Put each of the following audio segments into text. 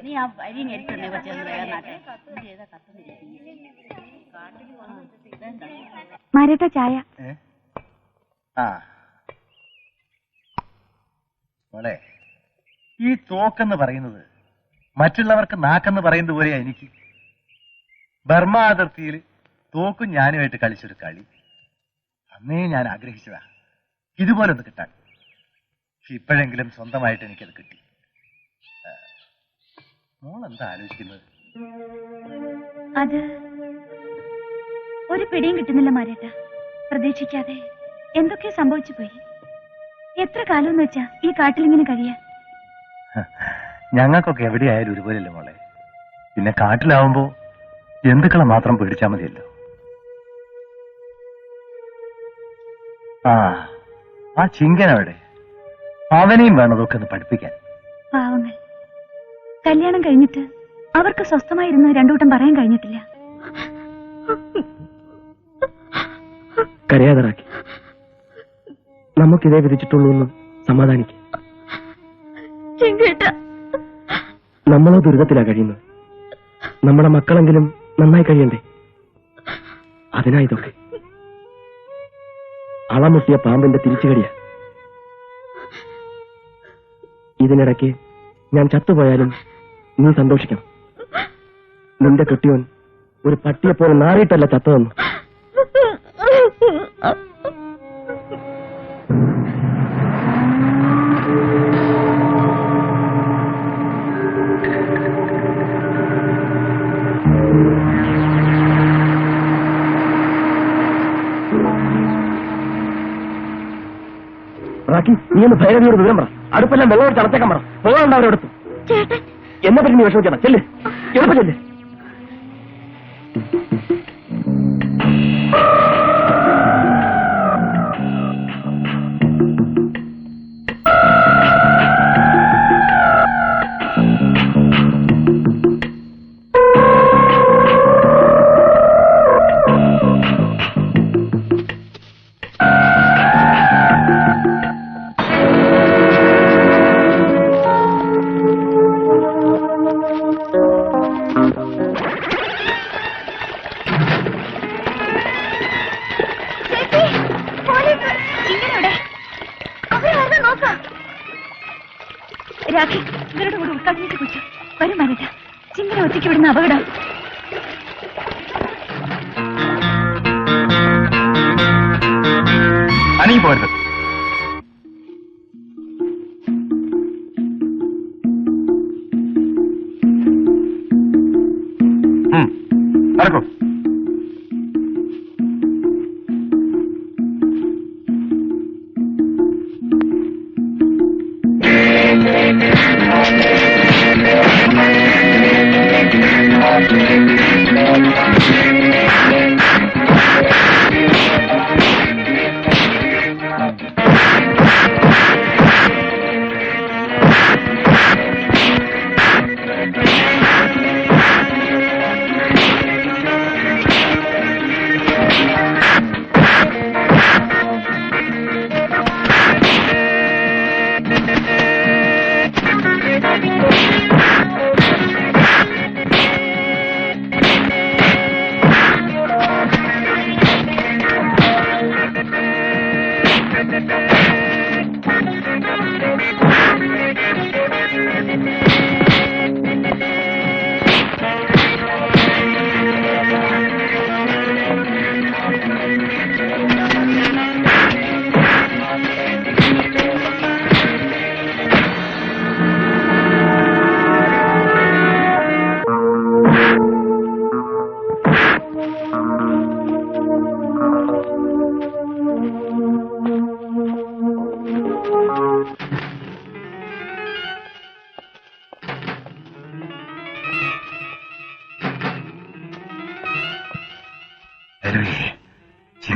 നീ ആ അരി എടുത്തന്നെ മാരേട്ട ചായ. മോളെ, ഈ തോക്കെന്ന് പറയുന്നത് മറ്റുള്ളവർക്ക് നാക്കെന്ന് പറയുന്നത് പോലെയാ എനിക്ക്. ബർമ്മ അതിർത്തിയിൽ തോക്കും ഞാനുമായിട്ട് കളിച്ചൊരു കളി അന്നേ ഞാൻ ആഗ്രഹിച്ചതാ, ഇതുപോലെ ഒന്ന് കിട്ടാൻ. ഇപ്പോഴെങ്കിലും സ്വന്തമായിട്ട് എനിക്കത് കിട്ടി. മോളെന്താ ആലോചിക്കുന്നത്? അത് ഒരു പിടിയും കിട്ടുന്നില്ല മാരേട്ട. പ്രതീക്ഷിക്കാതെ എന്തൊക്കെയോ സംഭവിച്ചു പോയി. എത്ര കാലം എന്ന് വെച്ചാ ഈ കാട്ടിലിങ്ങനെ കഴിയാ? ഞങ്ങൾക്കൊക്കെ എവിടെയായാലും ഒരുപോലെയല്ലേ മോളെ. പിന്നെ കാട്ടിലാവുമ്പോ ജന്തുക്കളെ മാത്രം പേടിച്ചാൽ മതിയല്ലോ. ആ ചിങ്കനവിടെ, അവനെയും വേണതൊക്കെ ഒന്ന് പഠിപ്പിക്കാൻ. പാവങ്ങൾ, കല്യാണം കഴിഞ്ഞിട്ട് അവർക്ക് സ്വസ്ഥമായിരുന്നു രണ്ടൂട്ടം പറയാൻ കഴിഞ്ഞിട്ടില്ല. കരയാതറാക്കി, നമുക്കിതേ വിധിച്ചിട്ടുള്ളൂ എന്ന് സമാധാനിക്കും. നമ്മളോ ദുരിതത്തിലാ കഴിയുന്നത്. നമ്മുടെ മക്കളെങ്കിലും നന്നായി കഴിയണ്ടേ? അതിനാ ഇതൊക്കെ. അളമുട്ടിയ പാമ്പിന്റെ തിരിച്ചുകടിയാ. ഇതിനിടയ്ക്ക് ഞാൻ ചത്തുപോയാലും നീ സന്തോഷിക്കണം. നിന്റെ കെട്ടിയോൻ ഒരു പട്ടിയെപ്പോലെ നാറിയിട്ടല്ല ചത്തതെന്നു. റാക്കി, നീ ഒന്ന് ഭൈരവിയോട് വിവരം പറ. അടുപ്പെല്ലാം വെള്ളം വെച്ച് അടച്ചേക്കാൻ പറ. പോകാനുണ്ട് അവരെടുത്തു. എന്നെ പറ്റി നീ വിഷമിക്കണം. ചെല്ല്, എളുപ്പം ചെല്ല്. രാഖി, ഇവരുടെ കൂടെ ഉൾക്കാട്ടിലേക്ക് കുറിച്ചു വരും മാരേട്ട. ചിങ്ങനെ ഒറ്റയ്ക്ക് വിടുന്ന അപകടം. അനങ്ങി പോരുത്. നടക്കൂ.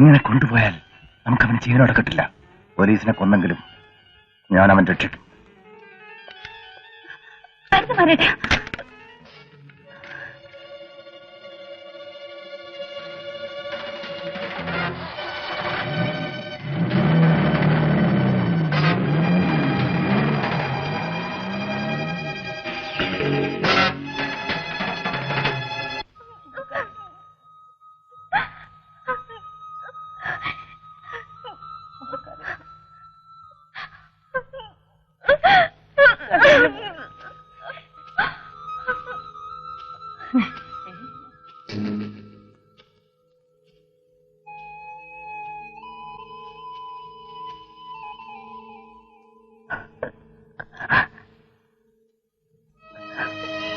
ഇങ്ങനെ കൊണ്ടുപോയാൽ നമുക്കവന് ജീവനോടെ കിട്ടില്ല. പോലീസിനെ കൊന്നെങ്കിലും ഞാൻ അവൻ രക്ഷിക്കും.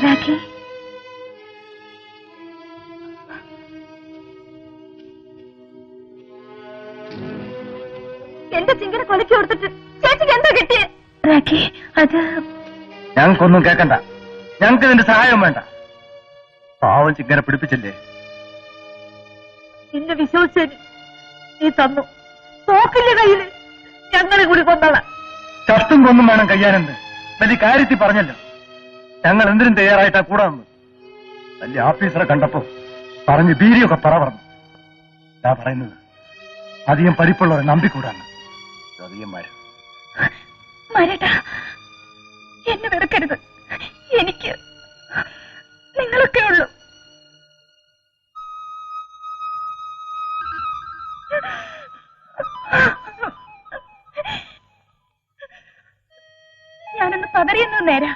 രാഖി, എന്റെ ചിങ്കിനെ കൊലച്ചു കൊടുത്തിട്ട് ചേച്ചിക്ക് എന്താ കിട്ടിയേ? രാഖി, അത് ഞങ്ങൾക്കൊന്നും കേൾക്കണ്ട. ഞങ്ങൾക്ക് ഇതിന്റെ സഹായം വേണ്ട. പാവം ചിങ്കനെ പിടിപ്പിച്ചില്ലേ? നിന്നെ വിശ്വസിച്ചതിന് നീ തന്നു. തോക്കില്ല കയ്യില് ഞങ്ങളെ കൂടി കൊന്നോളാം. ചത്തും കൊന്നും വേണം കഴിയാനെന്ന് വലിയ കാര്യത്തിൽ പറഞ്ഞല്ലോ. ഞങ്ങൾ എന്തിനും തയ്യാറായിട്ടാ കൂടെ വന്നു. വലിയ ഓഫീസറെ കണ്ടപ്പോ പറഞ്ഞ് ബീരിയൊക്കെ പറഞ്ഞു. ഞാൻ പറയുന്നത് അധികം പരിപ്പുള്ളവരെ നമ്പിക്കൂടാണ്. ചതിയന്മാര്. മരട്ടാ, എന്നെ വെറുക്കരുത്. എനിക്ക് നിങ്ങളൊക്കെ ഉള്ളൂ. ഞാനൊന്ന് പതറിയെന്നു നേരാ.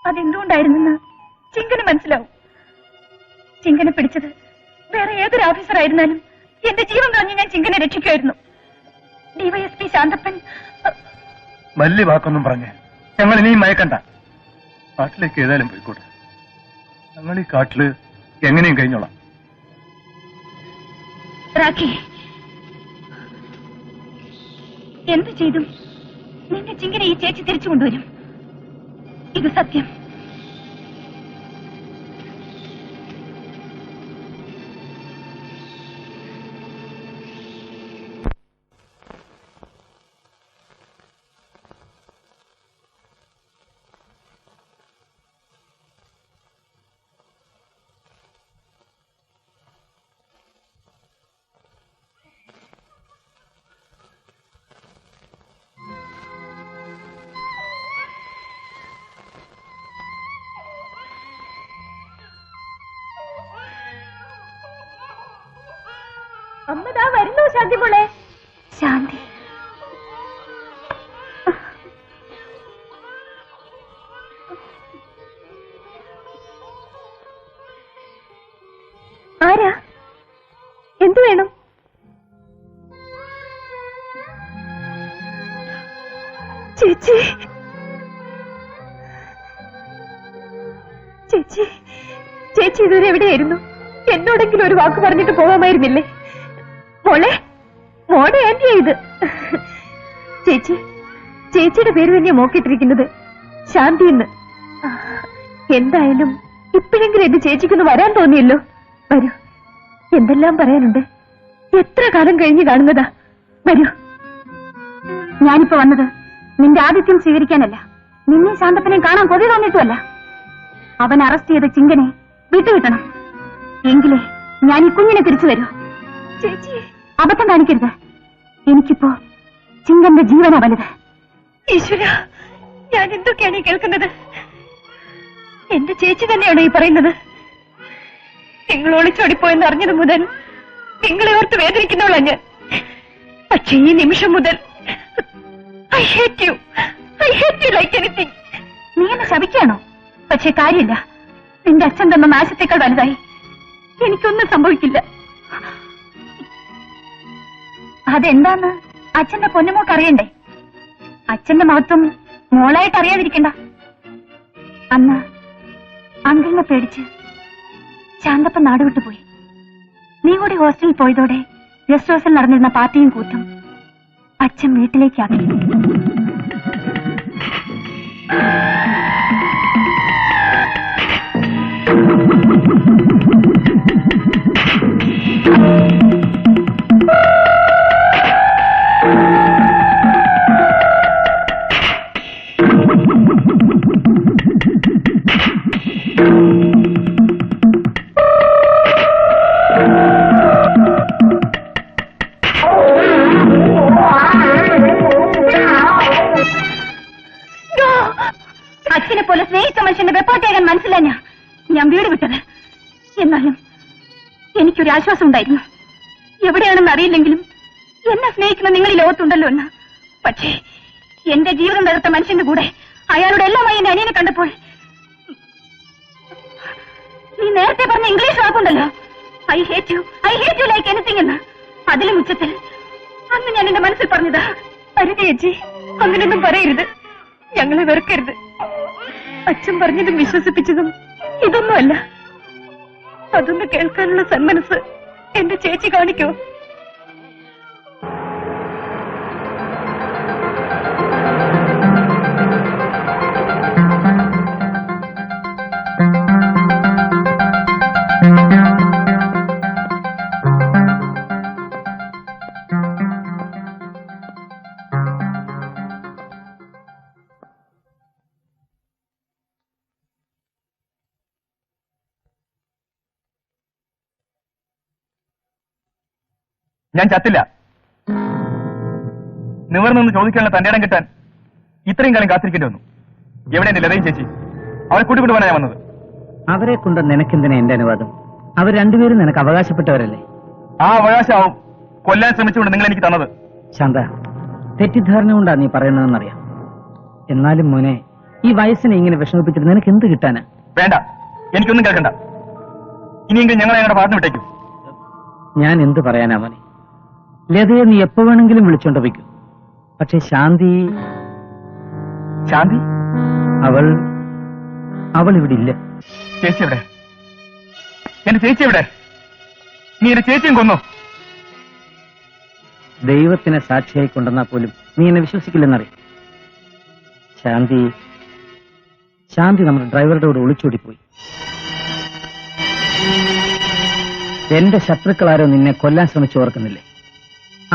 അതെന്തുകൊണ്ടായിരുന്നെന്ന് ചിങ്കന് മനസ്സിലാവും. ചിങ്കനെ പിടിച്ചത് വേറെ ഏതൊരു ഓഫീസറായിരുന്നാലും എന്റെ ജീവൻ കളഞ്ഞ് ഞാൻ ചിങ്കനെ രക്ഷിക്കുമായിരുന്നു. ഡിവൈഎസ്പി ശാന്തപ്പൻ വലിയ വാക്കൊന്നും പറഞ്ഞ് ഞങ്ങൾ ഇനിയും മയക്കണ്ട. കാട്ടിലേക്ക് ഏതായാലും പോയിക്കോട്ടെ. ഞങ്ങൾ ഈ കാട്ടില് എങ്ങനെയും കഴിഞ്ഞോളാം. രാഖി, എന്ത് ചെയ്തും നിന്റെ ചിങ്കനെ ഈ ചേച്ചി തിരിച്ചു കൊണ്ടുവരും. ഇത് സത്യം. അമ്മതാ വരുന്നു ശാന്തി മോളെ. ശാന്തി, ആരാ? എന്തു വേണം? ചേച്ചി, ചേച്ചി, ചേച്ചി ഇതുവരെ എവിടെയായിരുന്നു? എന്നോടെങ്കിലും ഒരു വാക്ക് പറഞ്ഞിട്ട് പോകാമായിരുന്നില്ലേ? മോളെ, മോടെ ആന്റിയാ ഇത്. ചേച്ചി, ചേച്ചിയുടെ പേര് തന്നെയാ മോക്കിട്ടിരിക്കുന്നത്, ശാന്തി എന്ന്. എന്തായാലും ഇപ്പോഴെങ്കിലും എന്റെ ചേച്ചിക്കൊന്ന് വരാൻ തോന്നിയല്ലോ. വരൂ, എന്തെല്ലാം പറയാനുണ്ട്. എത്ര കാലം കഴിഞ്ഞ് കാണുന്നതാ. വരൂ. ഞാനിപ്പോ വന്നത് നിന്റെ ആതിഥ്യം സ്വീകരിക്കാനല്ല, നിന്നെ ശാന്തപ്പനെ കാണാൻ കൊതി തോന്നിയിട്ടുമല്ല. അവൻ അറസ്റ്റ് ചെയ്ത ചിങ്കനെ വിട്ടുകിട്ടണം. എങ്കിലേ ഞാൻ ഈ കുഞ്ഞിനെ തിരിച്ചു വരൂ. ചേച്ചി, അബദ്ധം കാണിക്കരുത്. എനിക്കിപ്പോ ചിങ്കന്റെ ജീവനാ വലുത്. ഈശ്വര, ഞാൻ എന്തൊക്കെയാണ് ഈ കേൾക്കുന്നത്? എന്റെ ചേച്ചി തന്നെയാണോ ഈ പറയുന്നത്? നിങ്ങൾ ഒളിച്ചോടിപ്പോയെന്ന് അറിഞ്ഞത് മുതൽ നിങ്ങളെ ഓർത്ത് വേദനിക്കുന്നവളാ ഞാൻ. പക്ഷേ ഈ നിമിഷം മുതൽ I hate you like anything. നീ എന്നെ ശപിക്കാണോ? പക്ഷേ കാര്യമില്ല. നിന്റെ അച്ഛൻ തന്ന നാശത്തേക്കാൾ വലുതായി എനിക്കൊന്നും സംഭവിക്കില്ല. അതെന്താന്ന് അച്ഛന്റെ പൊന്നുമോക്ക് അറിയണ്ടേ? അച്ഛന്റെ മഹത്വം മോളായിട്ട് അറിയാതിരിക്കണ്ട. അന്ന് അങ്കിളിനെ പേടിച്ച് ശാന്തപ്പൻ നാടുവിട്ടുപോയി. നീ കൂടി ഹോസ്റ്റലിൽ പോയതോടെ ഗസ്റ്റ് ഹൗസിൽ നടന്നിരുന്ന പാർട്ടിയും കൂത്തും അച്ഛൻ വീട്ടിലേക്കാക്കി. അച്ഛനെ പോലെ സ്നേഹിച്ച മനുഷ്യന്റെ വെപ്പാട്ടേകാൻ മനസ്സിലാഞ്ഞ ഞാൻ വീട് വിട്ടത്. എന്നാലും എനിക്കൊരു ആശ്വാസം ഉണ്ടായിരുന്നു. എവിടെയാണെന്ന് അറിയില്ലെങ്കിലും എന്നെ സ്നേഹിക്കുന്ന നിങ്ങൾ ഈ ലോകത്തുണ്ടല്ലോ എന്ന്. പക്ഷേ എന്റെ ജീവിതം തകർത്ത മനുഷ്യന്റെ കൂടെ അയാളുടെ എല്ലാമായി എന്റെ അനിയനെ കണ്ടപ്പോൾ നീ നേരത്തെ പറഞ്ഞ ഇംഗ്ലീഷ് വാക്കുണ്ടല്ലോ, I hate you like anything എന്ന്. അതിലും ഉച്ചത്തിൽ അന്ന് ഞാൻ എന്റെ മനസ്സിൽ പറഞ്ഞതാ. അരുത് ചേച്ചി, അങ്ങനെയൊന്നും പറയരുത്. ഞങ്ങളെ വെറുക്കരുത്. അച്ഛൻ പറഞ്ഞതും വിശ്വസിപ്പിച്ചതും ഇതൊന്നുമല്ല. അതൊന്ന് കേൾക്കാനുള്ള സന്മനസ് എന്റെ ചേച്ചി കാണിക്കോ? ഞാൻ ചത്തില്ല. നിവർന്നൊന്ന് ചോദിക്കാനുള്ള തന്റെ ഇടം കിട്ടാൻ ഇത്രയും കാലം കാത്തിരിക്കേണ്ടി വന്നു. എവിടെ എന്റെ ലതയും ചേച്ചി? അവരെ കൂട്ടിക്കൊണ്ടുപോകാനാ ഞാൻ വന്നത്. അവരെ കൊണ്ട് നിനക്കെന്തിനാ എന്റെ അനുവാദം? അവർ രണ്ടുപേരും നിനക്ക് അവകാശപ്പെട്ടവരല്ലേ? ആ അവകാശമാവും കൊല്ലാൻ ശ്രമിച്ചുകൊണ്ട് നിങ്ങൾ എനിക്ക് തന്നത്. ശാന്ത, തെറ്റിദ്ധാരണ കൊണ്ടാ നീ പറയുന്നതെന്നറിയാം. എന്നാലും മോനെ, ഈ വയസ്സിനെ ഇങ്ങനെ വിഷമിപ്പിച്ചിട്ട് നിനക്ക് എന്ത് കിട്ടാനാ? വേണ്ട, എനിക്കൊന്നും കേൾക്കണ്ട. ഇനിയെങ്കിലും ഞങ്ങളെ ഞങ്ങളുടെ പാട്ടിന് വിട്ടേക്കും. ഞാൻ എന്ത് പറയാനാ മോനെ? ലതയെ നീ എപ്പോ വേണമെങ്കിലും വിളിച്ചോണ്ട് വയ്ക്കും. പക്ഷെ ശാന്തി ശാന്തി അവൾ ഇവിടെ ഇല്ല. ചേച്ചി എവിടെ? എന്റെ ചേച്ചി എവിടെ? നീ എന്റെ ചേച്ചിയും കൊന്നു. ദൈവത്തിനെ സാക്ഷിയായി കൊണ്ടുവന്നാൽ പോലും നീ എന്നെ വിശ്വസിക്കില്ലെന്നറിയാം. ശാന്തി നമ്മുടെ ഡ്രൈവറുടെ കൂടെ ഒളിച്ചോടിപ്പോയി. എന്റെ ശത്രുക്കളാരോ നിന്നെ കൊല്ലാൻ ശ്രമിച്ചു ഓർക്കുന്നില്ലേ?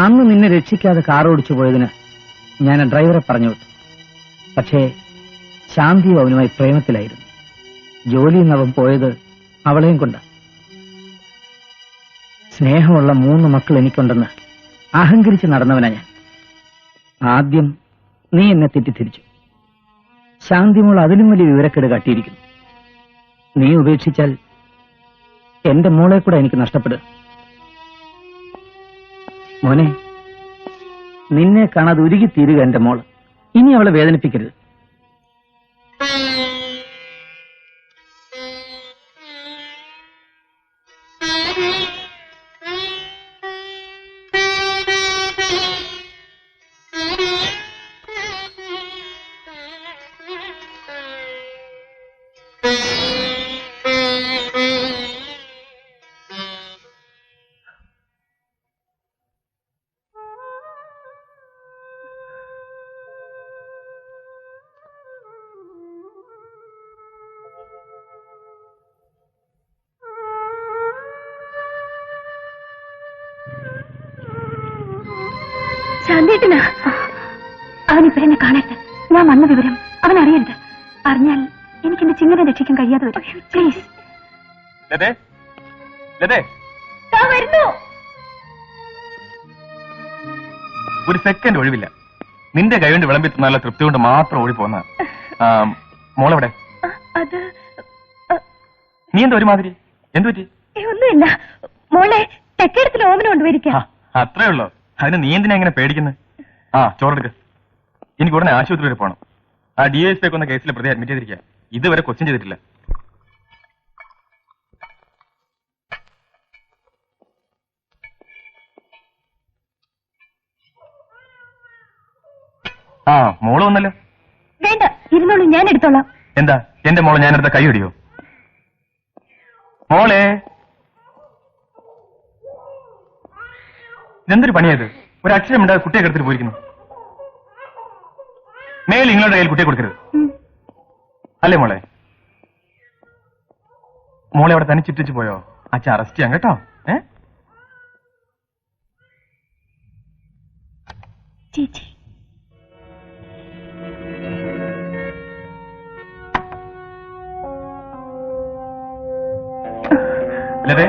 അന്ന് നിന്നെ രക്ഷിക്കാതെ കാർ ഓടിച്ചു പോയതിന് ഞാൻ ഡ്രൈവറെ പറഞ്ഞു വിട്ടു. പക്ഷേ ശാന്തിയും അവനുമായി പ്രേമത്തിലായിരുന്നു. ജോലിയിൽ നിന്ന് അവൻ പോയത് അവളെയും കൊണ്ട്. സ്നേഹമുള്ള 3 മക്കൾ എനിക്കുണ്ടെന്ന് അഹങ്കരിച്ച് നടന്നവനാ ഞാൻ. ആദ്യം നീ എന്നെ തെറ്റിദ്ധരിച്ചു. ശാന്തിമോൾ അതിലും വലിയ വിവരക്കേട് കാട്ടിയിരിക്കുന്നു. നീ ഉപേക്ഷിച്ചാൽ എന്റെ മോളെ കൂടെ എനിക്ക് നഷ്ടപ്പെടുക. മോനെ, നിന്നെ കാണാതെ ഉരുകിത്തീരുക എന്റെ മോള്. ഇനി അവളെ വേദനിപ്പിക്കരുത്. ശാന്തേട്ടനാ? അവനിപ്പോ എന്നെ കാണരുത്. ഞാൻ വന്ന വിവരം അവൻ അറിയരുത്. അറിഞ്ഞാൽ എനിക്ക് എന്റെ ചിങ്ങനെ രക്ഷിക്കാൻ കഴിയാതെ വരും. പ്ലീസ്. വരുന്നു. ഒരു സെക്കൻഡ് ഒഴിവില്ല. നിന്റെ കൈ കൊണ്ട് വിളമ്പി നല്ല തൃപ്തി കൊണ്ട് മാത്രം ഓടിപ്പോന്ന മോളെവിടെ? അത് നീ എന്താ ഒരുമാതിരി? എന്തു പറ്റി? ഒന്നുമില്ല മോളെ. തെക്കേടത്തിൽ ഓമന കൊണ്ടുപോയിരിക്കാം. അത്രേ ഉള്ളോ? അതിന് നീ എന്തിനാ എങ്ങനെ പേടിക്കുന്നത്? ചോറെടുക്ക്. എനിക്ക് ഉടനെ ആശുപത്രി വരെ പോകണം. ആ DSP കൊന്ന കേസിലെ പ്രതി അഡ്മിറ്റ് ചെയ്തിരിക്കുക. ഇതുവരെ ക്വസ്റ്റ്യൻ ചെയ്തിട്ടില്ല. മോള് വന്നല്ലോ. വേണ്ട, ഇരുന്നോളൂ, ഞാൻ എടുത്തോളാം. എന്താ എന്റെ മോളെ ഞാനെടുത്ത കൈ ഒടിയോ? മോളെ, ഇതെന്തൊരു പണിയത്? ഒരു അക്ഷരം ഉണ്ടാകും കുട്ടിയെ കിടത്തിട്ട് പോയിരിക്കുന്നു. മേൽ നിങ്ങളുടെ കയ്യിൽ കുട്ടിയെ കൊടുക്കരുത്. അല്ലേ മോളെ? മോളെ അവിടെ തന്നെ ചുറ്റിച്ചു പോയോ? അച്ഛൻ അറസ്റ്റ് ചെയ്യാം കേട്ടോ. ചേച്ചി, ലതേ,